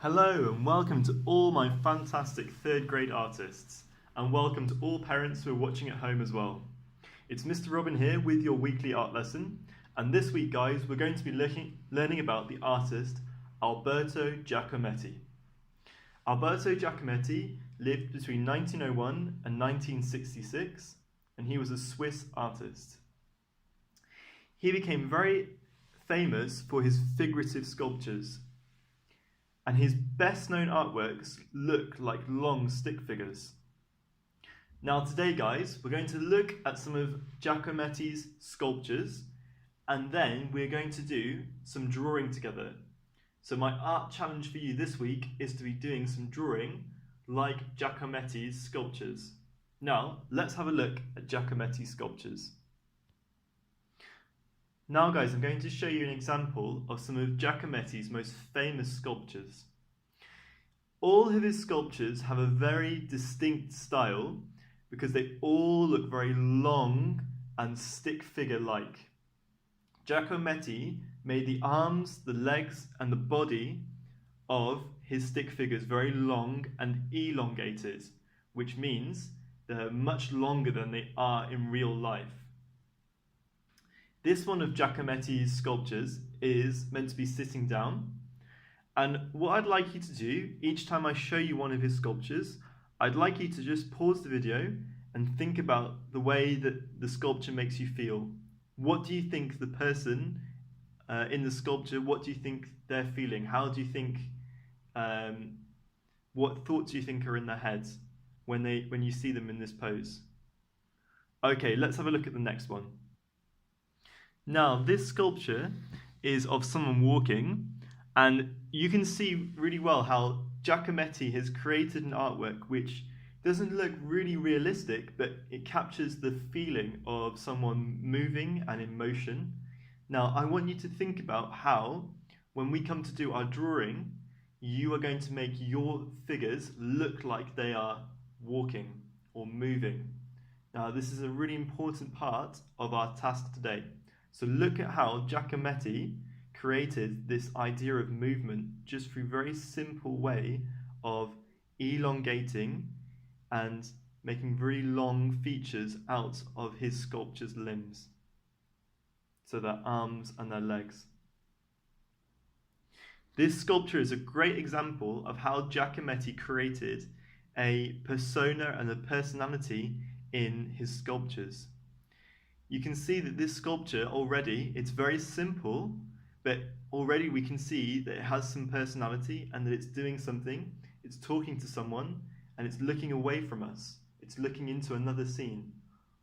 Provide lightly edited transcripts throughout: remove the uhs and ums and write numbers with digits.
Hello and welcome to all my fantastic third grade artists, and welcome to all parents who are watching at home as well. It's Mr. Robin here with your weekly art lesson, and this week guys we're going to be learning about the artist Alberto Giacometti. Alberto Giacometti lived between 1901 and 1966, and he was a Swiss artist. He became very famous for his figurative sculptures, and his best known artworks look like long stick figures. Now today guys, we're going to look at some of Giacometti's sculptures, and then we're going to do some drawing together. So my art challenge for you this week is to be doing some drawing like Giacometti's sculptures. Now let's have a look at Giacometti's sculptures. Now guys, I'm going to show you an example of some of Giacometti's most famous sculptures. All of his sculptures have a very distinct style because they all look very long and stick figure-like. Giacometti made the arms, the legs and the body of his stick figures very long and elongated, which means they're much longer than they are in real life. This one of Giacometti's sculptures is meant to be sitting down, and what I'd like you to do each time I show you one of his sculptures, I'd like you to just pause the video and think about the way that the sculpture makes you feel. What do you think the person in the sculpture, what do you think they're feeling? How do you think, what thoughts do you think are in their heads when you see them in this pose? Okay, let's have a look at the next one. Now, this sculpture is of someone walking, and you can see really well how Giacometti has created an artwork which doesn't look really realistic, but it captures the feeling of someone moving and in motion. Now, I want you to think about how, when we come to do our drawing, you are going to make your figures look like they are walking or moving. Now, this is a really important part of our task today. So look at how Giacometti created this idea of movement just through a very simple way of elongating and making very long features out of his sculpture's limbs. So their arms and their legs. This sculpture is a great example of how Giacometti created a persona and a personality in his sculptures. You can see that this sculpture already, it's very simple, but already we can see that it has some personality and that it's doing something, it's talking to someone, and it's looking away from us. It's looking into another scene.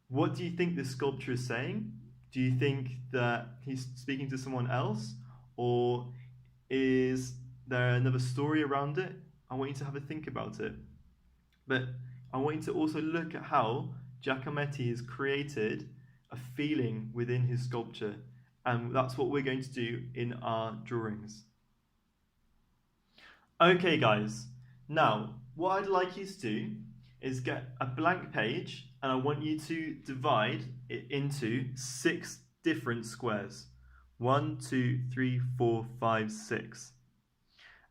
What do you think this sculpture is saying? Do you think that he's speaking to someone else? Or is there another story around it? I want you to have a think about it. But I want you to also look at how Giacometti has created a feeling within his sculpture, and that's what we're going to do in our drawings. Okay guys, now what I'd like you to do is get a blank page, and I want you to divide it into 6 different squares. 1, 2, 3, 4, 5, 6.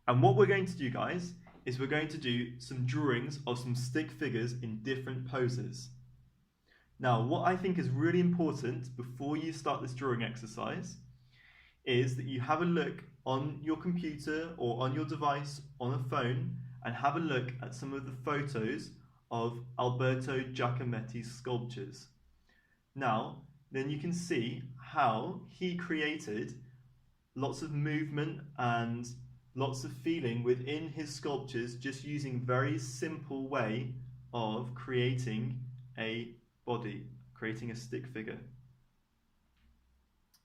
And what we're going to do guys is we're going to do some drawings of some stick figures in different poses. Now, what I think is really important before you start this drawing exercise is that you have a look on your computer or on your device, on a phone, and have a look at some of the photos of Alberto Giacometti's sculptures. Now, then you can see how he created lots of movement and lots of feeling within his sculptures just using a very simple way of creating a body, creating a stick figure.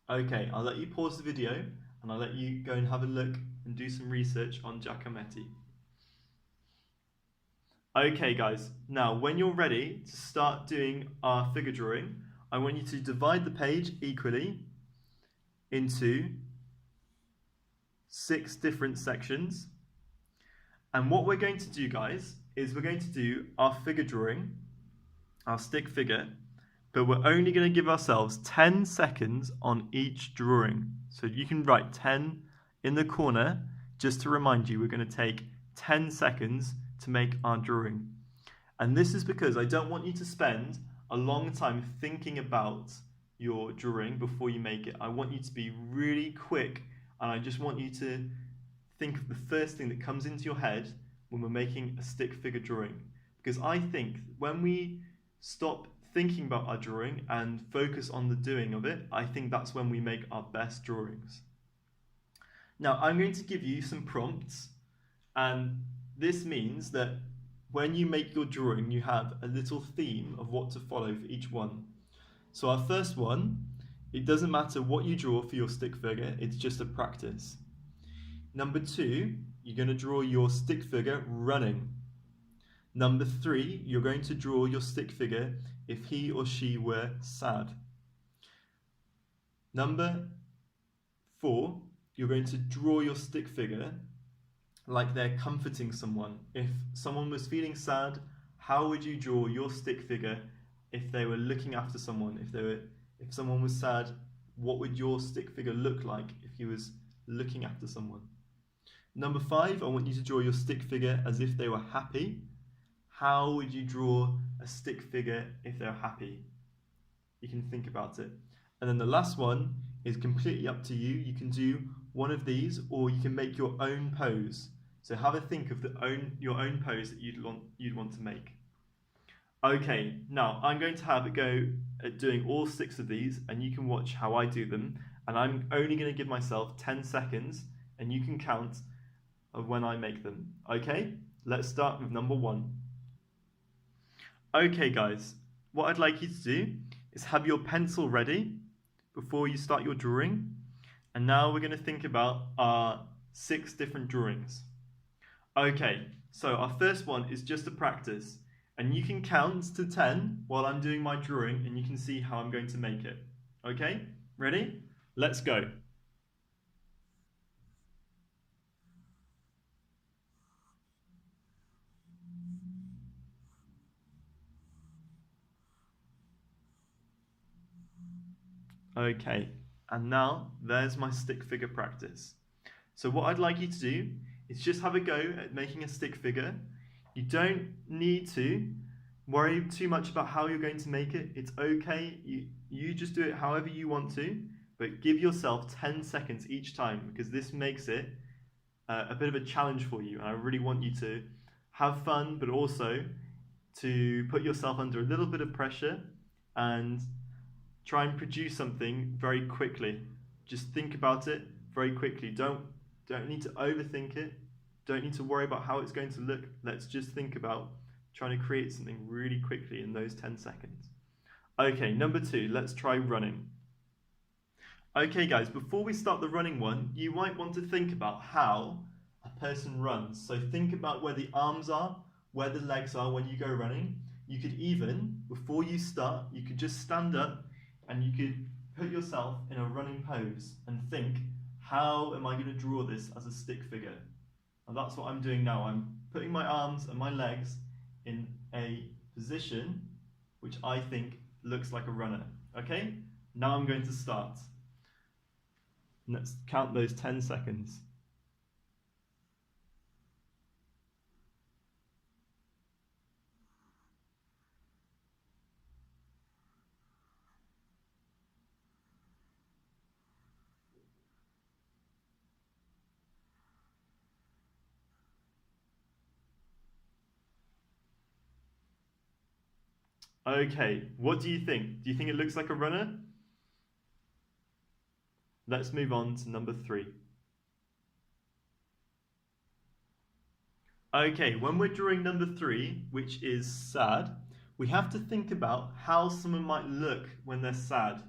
Okay, I'll let you pause the video and I'll let you go and have a look and do some research on Giacometti. Okay guys, now when you're ready to start doing our figure drawing, I want you to divide the page equally into 6 different sections. And what we're going to do guys is we're going to do our figure drawing, our stick figure, but we're only going to give ourselves 10 seconds on each drawing. So you can write 10 in the corner just to remind you, we're going to take 10 seconds to make our drawing. And this is because I don't want you to spend a long time thinking about your drawing before you make it. I want you to be really quick, and I just want you to think of the first thing that comes into your head when we're making a stick figure drawing. Because I think when we stop thinking about our drawing and focus on the doing of it, I think that's when we make our best drawings. Now, I'm going to give you some prompts, and this means that when you make your drawing, you have a little theme of what to follow for each one. So our first one, it doesn't matter what you draw for your stick figure, it's just a practice. Number 2, you're going to draw your stick figure running. Number 3, you're going to draw your stick figure if he or she were sad. Number 4, you're going to draw your stick figure like they're comforting someone. If someone was feeling sad, how would you draw your stick figure if they were looking after someone? If someone was sad, what would your stick figure look like if he was looking after someone? Number 5, I want you to draw your stick figure as if they were happy. How would you draw a stick figure if they're happy? You can think about it. And then the last one is completely up to you. You can do one of these, or you can make your own pose. So have a think of your own pose that you'd want to make. Okay, now I'm going to have a go at doing all 6 of these, and you can watch how I do them. And I'm only going to give myself 10 seconds, and you can count of when I make them. Okay, let's start with number 1. Okay guys, what I'd like you to do is have your pencil ready before you start your drawing. And now we're going to think about our 6 different drawings. Okay, so our first one is just a practice. And you can count to 10 while I'm doing my drawing, and you can see how I'm going to make it. Okay, ready? Let's go. Okay, and now there's my stick figure practice. So what I'd like you to do is just have a go at making a stick figure. You don't need to worry too much about how you're going to make it. It's okay, you just do it however you want to, but give yourself 10 seconds each time, because this makes it a bit of a challenge for you. And I really want you to have fun, but also to put yourself under a little bit of pressure and try and produce something very quickly. Just think about it very quickly. Don't need to overthink it. Don't need to worry about how it's going to look. Let's just think about trying to create something really quickly in those 10 seconds. Okay, number 2, let's try running. Okay guys, before we start the running one, you might want to think about how a person runs. So think about where the arms are, where the legs are when you go running. You could even, before you start, you could just stand up and you could put yourself in a running pose and think, how am I going to draw this as a stick figure? And that's what I'm doing now. I'm putting my arms and my legs in a position which I think looks like a runner. Okay? Now I'm going to start. Let's count those 10 seconds. Okay, what do you think? Do you think it looks like a runner? Let's move on to number 3. Okay, when we're drawing number 3, which is sad, we have to think about how someone might look when they're sad.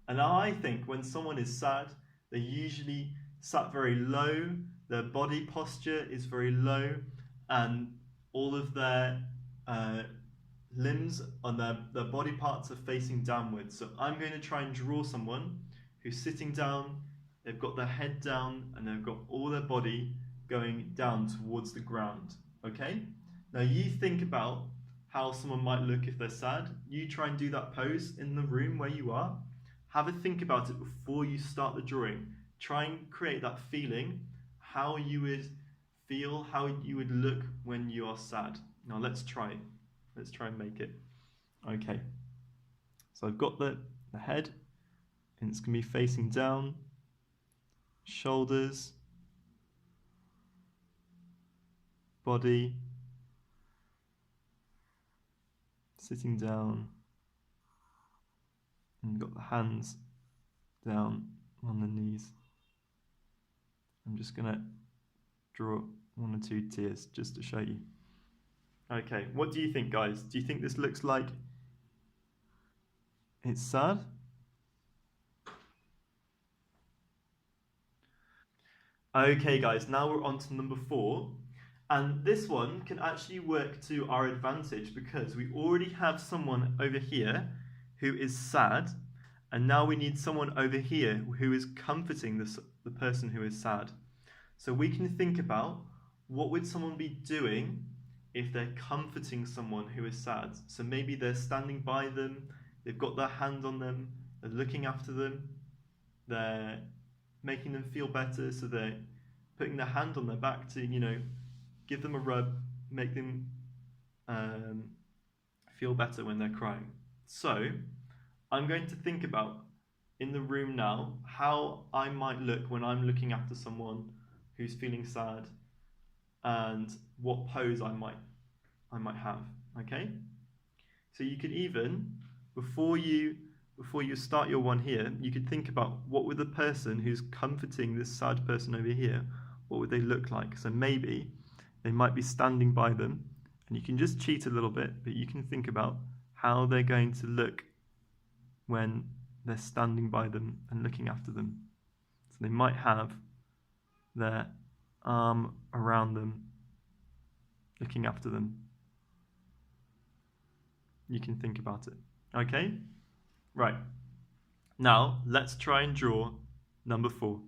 And I think when someone is sad, they're usually sat very low, their body posture is very low, and all of their limbs and their body parts are facing downwards. So I'm going to try and draw someone who's sitting down, they've got their head down, and they've got all their body going down towards the ground. Okay? Now you think about how someone might look if they're sad. You try and do that pose in the room where you are. Have a think about it before you start the drawing. Try and create that feeling. how you would feel, how you would look when you are sad. Now let's try. Let's try and make it. Okay. So I've got the head, and it's going to be facing down, shoulders, body, sitting down, and you've got the hands down on the knees. I'm just going to draw 1 or 2 tears just to show you. Okay, what do you think, guys? Do you think this looks like it's sad? Okay, guys, now we're on to number 4. And this one can actually work to our advantage because we already have someone over here who is sad, and now we need someone over here who is comforting the person who is sad. So we can think about what would someone be doing if they're comforting someone who is sad. So maybe they're standing by them, they've got their hand on them, they're looking after them, they're making them feel better, so they're putting their hand on their back to, give them a rub, make them feel better when they're crying. So I'm going to think about, in the room now, how I might look when I'm looking after someone who's feeling sad, and what pose I might have. Okay? So you could even, before you start your one here, you could think about what would the person who's comforting this sad person over here, what would they look like? So maybe they might be standing by them, and you can just cheat a little bit, but you can think about how they're going to look when they're standing by them and looking after them. So they might have their arm around them, looking after them. You can think about it. Okay? Right. Now, let's try and draw number 4.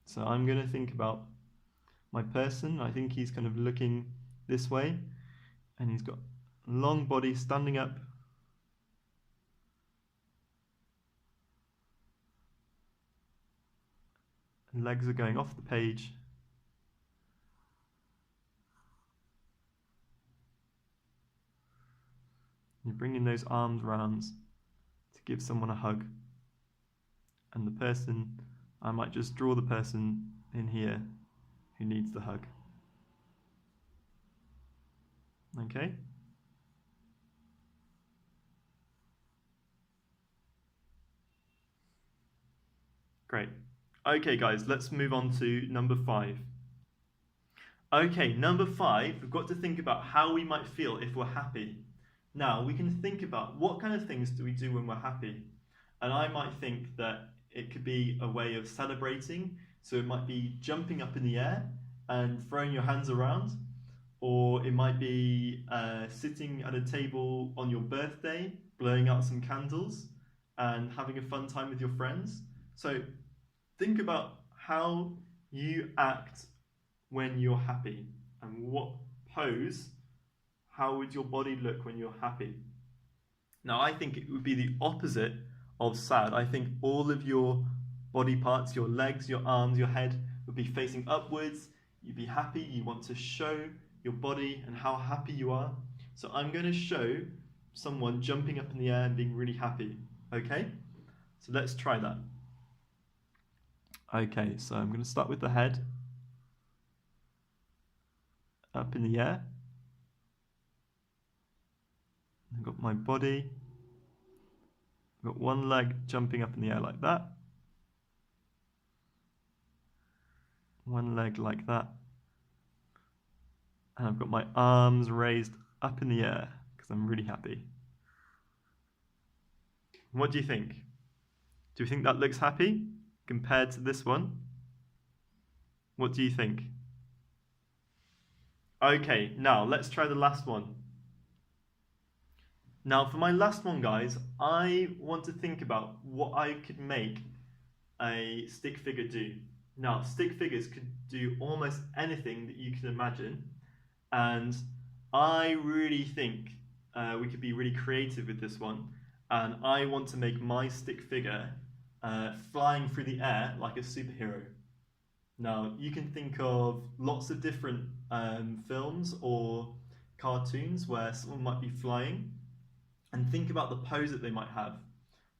So I'm going to think about my person. I think he's kind of looking this way, and he's got a long body standing up. And legs are going off the page. You're bringing those arms round to give someone a hug. And the person, I might just draw the person in here who needs the hug. Okay? Great. Okay, guys, let's move on to number 5. Okay, number 5, we've got to think about how we might feel if we're happy. Now, we can think about what kind of things do we do when we're happy. And I might think that it could be a way of celebrating. So it might be jumping up in the air and throwing your hands around. Or it might be sitting at a table on your birthday, blowing out some candles and having a fun time with your friends. So think about how you act when you're happy, and what pose, how would your body look when you're happy? Now, I think it would be the opposite of sad. I think all of your body parts, your legs, your arms, your head, would be facing upwards. You'd be happy, you want to show your body and how happy you are. So I'm going to show someone jumping up in the air and being really happy, okay? So let's try that. Okay, so I'm going to start with the head. Up in the air. I've got my body. I've got one leg jumping up in the air like that. One leg like that. And I've got my arms raised up in the air because I'm really happy. What do you think? Do you think that looks happy compared to this one? What do you think? Okay, now let's try the last one. Now for my last one, guys, I want to think about what I could make a stick figure do. Now, stick figures could do almost anything that you can imagine, and I really think we could be really creative with this one, and I want to make my stick figure flying through the air like a superhero. Now, you can think of lots of different films or cartoons where someone might be flying, and think about the pose that they might have.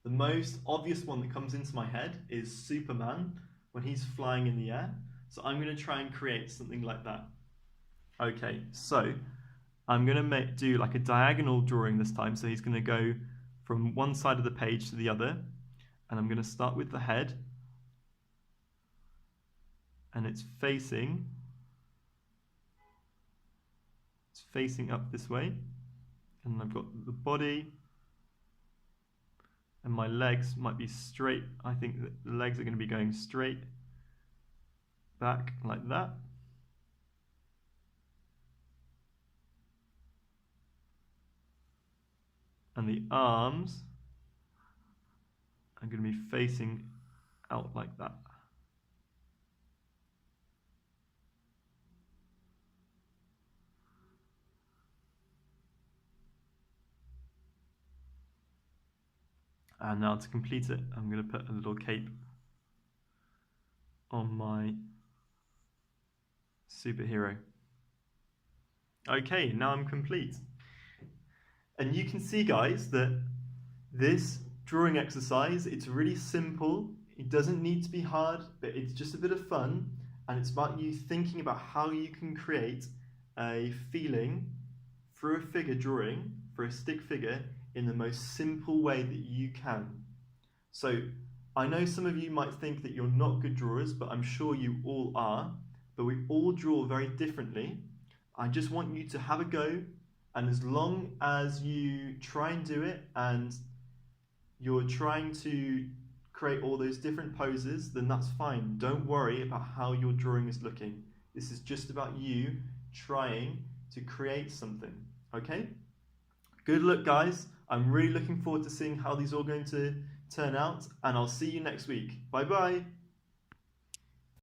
The most obvious one that comes into my head is Superman when he's flying in the air. So I'm going to try and create something like that. Okay, so I'm going to do like a diagonal drawing this time. So he's going to go from one side of the page to the other. And I'm going to start with the head. And it's facing up this way. And I've got the body. And my legs might be straight. I think that the legs are going to be going straight back like that. And the arms are going to be facing out like that. And now to complete it, I'm going to put a little cape on my superhero. Okay, now I'm complete. And you can see, guys, that this drawing exercise, it's really simple. It doesn't need to be hard, but it's just a bit of fun. And it's about you thinking about how you can create a feeling through a figure drawing, for a stick figure, in the most simple way that you can. So I know some of you might think that you're not good drawers, but I'm sure you all are. But we all draw very differently. I just want you to have a go, and as long as you try and do it and you're trying to create all those different poses, then that's fine. Don't worry about how your drawing is looking. This is just about you trying to create something, okay? Good luck, guys. I'm really looking forward to seeing how these are all going to turn out, and I'll see you next week. Bye-bye.